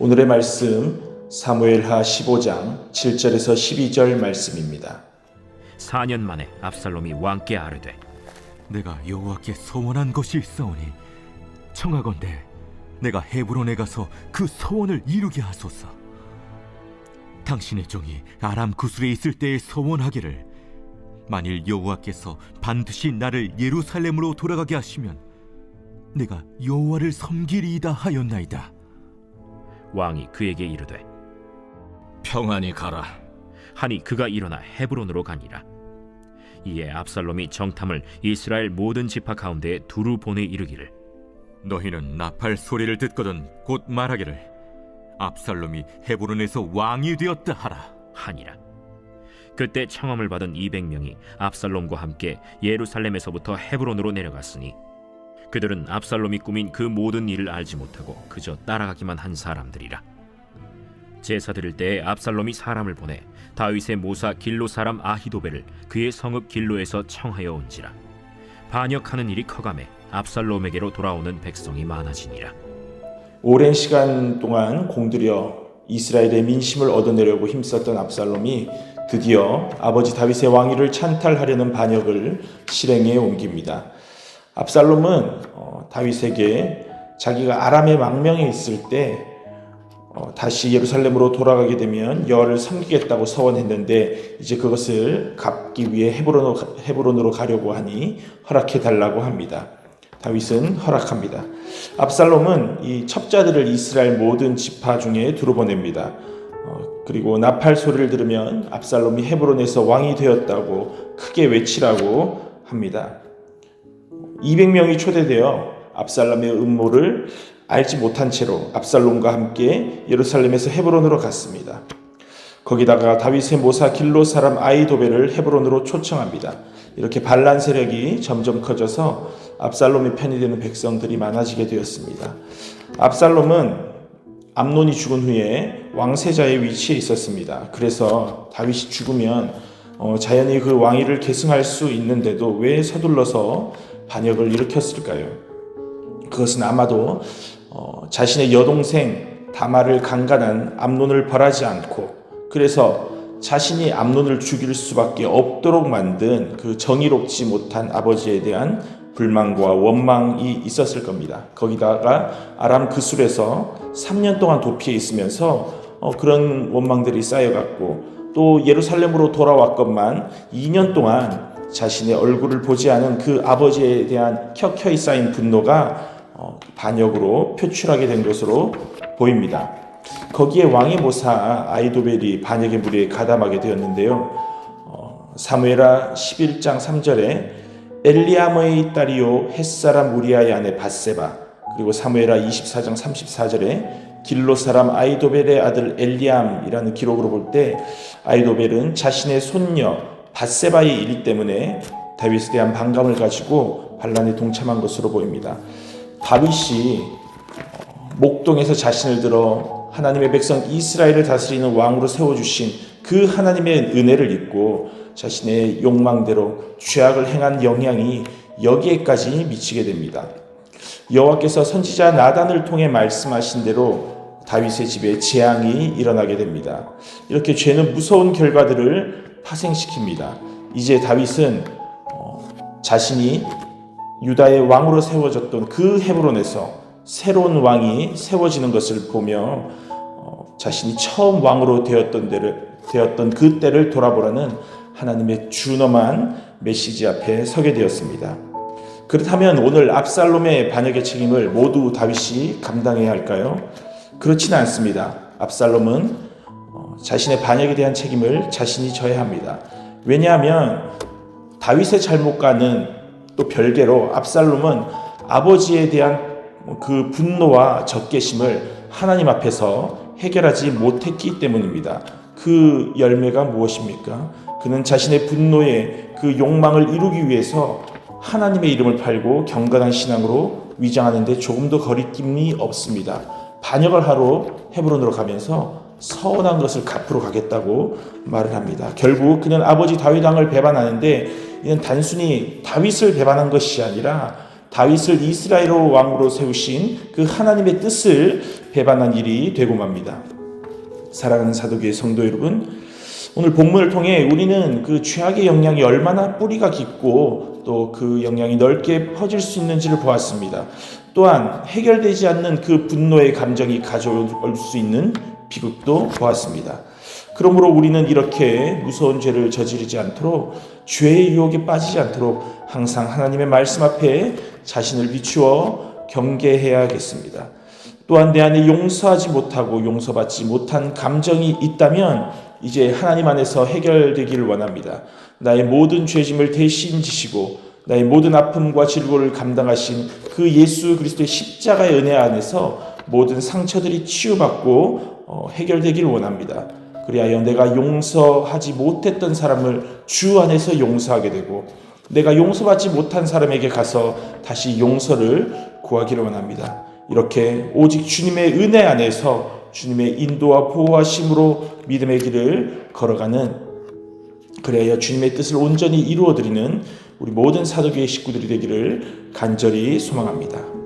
오늘의 말씀 사무엘하 15장 7절에서 12절 말씀입니다. 4년 만에 압살롬이 왕께 아뢰되 내가 여호와께 소원한 것이 있사오니 청하건대 내가 헤브론에 가서 그 소원을 이루게 하소서. 당신의 종이 아람 구술에 있을 때에 소원하기를 만일 여호와께서 반드시 나를 예루살렘으로 돌아가게 하시면 내가 여호와를 섬기리이다 하였나이다. 왕이 그에게 이르되 평안히 가라 하니 그가 일어나 헤브론으로 가니라. 이에 압살롬이 정탐을 이스라엘 모든 지파 가운데에 두루 보내 이르기를 너희는 나팔 소리를 듣거든 곧 말하기를 압살롬이 헤브론에서 왕이 되었다 하라 하니라. 그때 청함을 받은 200명이 압살롬과 함께 예루살렘에서부터 헤브론으로 내려갔으니 그들은 압살롬이 꾸민 그 모든 일을 알지 못하고 그저 따라가기만 한 사람들이라. 제사 드릴 때에 압살롬이 사람을 보내 다윗의 모사 길로 사람 아히도벨을 그의 성읍 길로에서 청하여 온지라. 반역하는 일이 커가매 압살롬에게로 돌아오는 백성이 많아지니라. 오랜 시간 동안 공들여 이스라엘의 민심을 얻어내려고 힘썼던 압살롬이 드디어 아버지 다윗의 왕위를 찬탈하려는 반역을 실행에 옮깁니다. 압살롬은 다윗에게 자기가 아람의 망명에 있을 때 다시 예루살렘으로 돌아가게 되면 여호와를 섬기겠다고 서원했는데 이제 그것을 갚기 위해 헤브론으로 가려고 하니 허락해달라고 합니다. 다윗은 허락합니다. 압살롬은 이 첩자들을 이스라엘 모든 지파 중에 두루 보냅니다. 그리고 나팔 소리를 들으면 압살롬이 헤브론에서 왕이 되었다고 크게 외치라고 합니다. 200명이 초대되어 압살롬의 음모를 알지 못한 채로 압살롬과 함께 예루살렘에서 헤브론으로 갔습니다. 거기다가 다윗의 모사 길로 사람 아히도벨을 헤브론으로 초청합니다. 이렇게 반란 세력이 점점 커져서 압살롬의 편이 되는 백성들이 많아지게 되었습니다. 압살롬은 암논이 죽은 후에 왕세자의 위치에 있었습니다. 그래서 다윗이 죽으면 자연히 그 왕위를 계승할 수 있는데도 왜 서둘러서 반역을 일으켰을까요? 그것은 아마도 자신의 여동생 다말을 강간한 암논을 벌하지 않고 그래서 자신이 암논을 죽일 수밖에 없도록 만든 그 정의롭지 못한 아버지에 대한 불만과 원망이 있었을 겁니다. 거기다가 아람 그술에서 3년 동안 도피해 있으면서 그런 원망들이 쌓여갔고 또 예루살렘으로 돌아왔건만 2년 동안 자신의 얼굴을 보지 않은 그 아버지에 대한 켜켜이 쌓인 분노가 반역으로 표출하게 된 것으로 보입니다. 거기에 왕의 모사 아히도벨이 반역의 무리에 가담하게 되었는데요. 사무엘하 11장 3절에 엘리아머의 딸이요 햇사람 우리아의 아내 밧세바, 그리고 사무엘하 24장 34절에 길로 사람 아히도벨의 아들 엘리암이라는 기록으로 볼 때 아히도벨은 자신의 손녀 밧세바의 일 때문에 다윗에 대한 반감을 가지고 반란에 동참한 것으로 보입니다. 다윗이 목동에서 자신을 들어 하나님의 백성 이스라엘을 다스리는 왕으로 세워주신 그 하나님의 은혜를 잊고 자신의 욕망대로 죄악을 행한 영향이 여기에까지 미치게 됩니다. 여호와께서 선지자 나단을 통해 말씀하신 대로 다윗의 집에 재앙이 일어나게 됩니다. 이렇게 죄는 무서운 결과들을 파생시킵니다. 이제 다윗은 자신이 유다의 왕으로 세워졌던 그 헤브론에서 새로운 왕이 세워지는 것을 보며 자신이 처음 왕으로 되었던 그 때를 돌아보라는 하나님의 준엄한 메시지 앞에 서게 되었습니다. 그렇다면 오늘 압살롬의 반역의 책임을 모두 다윗이 감당해야 할까요? 그렇지는 않습니다. 압살롬은 자신의 반역에 대한 책임을 자신이 져야 합니다. 왜냐하면 다윗의 잘못과는 또 별개로 압살롬은 아버지에 대한 그 분노와 적개심을 하나님 앞에서 해결하지 못했기 때문입니다. 그 열매가 무엇입니까? 그는 자신의 분노의 그 욕망을 이루기 위해서 하나님의 이름을 팔고 경건한 신앙으로 위장하는 데 조금도 거리낌이 없습니다. 반역을 하러 헤브론으로 가면서 서운한 것을 갚으러 가겠다고 말을 합니다. 결국 그는 아버지 다윗 왕을 배반하는데 이는 단순히 다윗을 배반한 것이 아니라 다윗을 이스라엘 왕으로 세우신 그 하나님의 뜻을 배반한 일이 되고 맙니다. 사랑하는 사도교회 성도 여러분, 오늘 본문을 통해 우리는 그 죄악의 영향이 얼마나 뿌리가 깊고 또 그 영향이 넓게 퍼질 수 있는지를 보았습니다. 또한 해결되지 않는 그 분노의 감정이 가져올 수 있는 비극도 보았습니다. 그러므로 우리는 이렇게 무서운 죄를 저지르지 않도록, 죄의 유혹에 빠지지 않도록 항상 하나님의 말씀 앞에 자신을 비추어 경계해야겠습니다. 또한 내 안에 용서하지 못하고 용서받지 못한 감정이 있다면 이제 하나님 안에서 해결되기를 원합니다. 나의 모든 죄짐을 대신 지시고 나의 모든 아픔과 질고를 감당하신 그 예수 그리스도의 십자가의 은혜 안에서 모든 상처들이 치유받고 해결되기를 원합니다. 그리하여 내가 용서하지 못했던 사람을 주 안에서 용서하게 되고, 내가 용서받지 못한 사람에게 가서 다시 용서를 구하기를 원합니다. 이렇게 오직 주님의 은혜 안에서 주님의 인도와 보호하심으로 믿음의 길을 걸어가는, 그래야 주님의 뜻을 온전히 이루어드리는 우리 모든 사도교회 식구들이 되기를 간절히 소망합니다.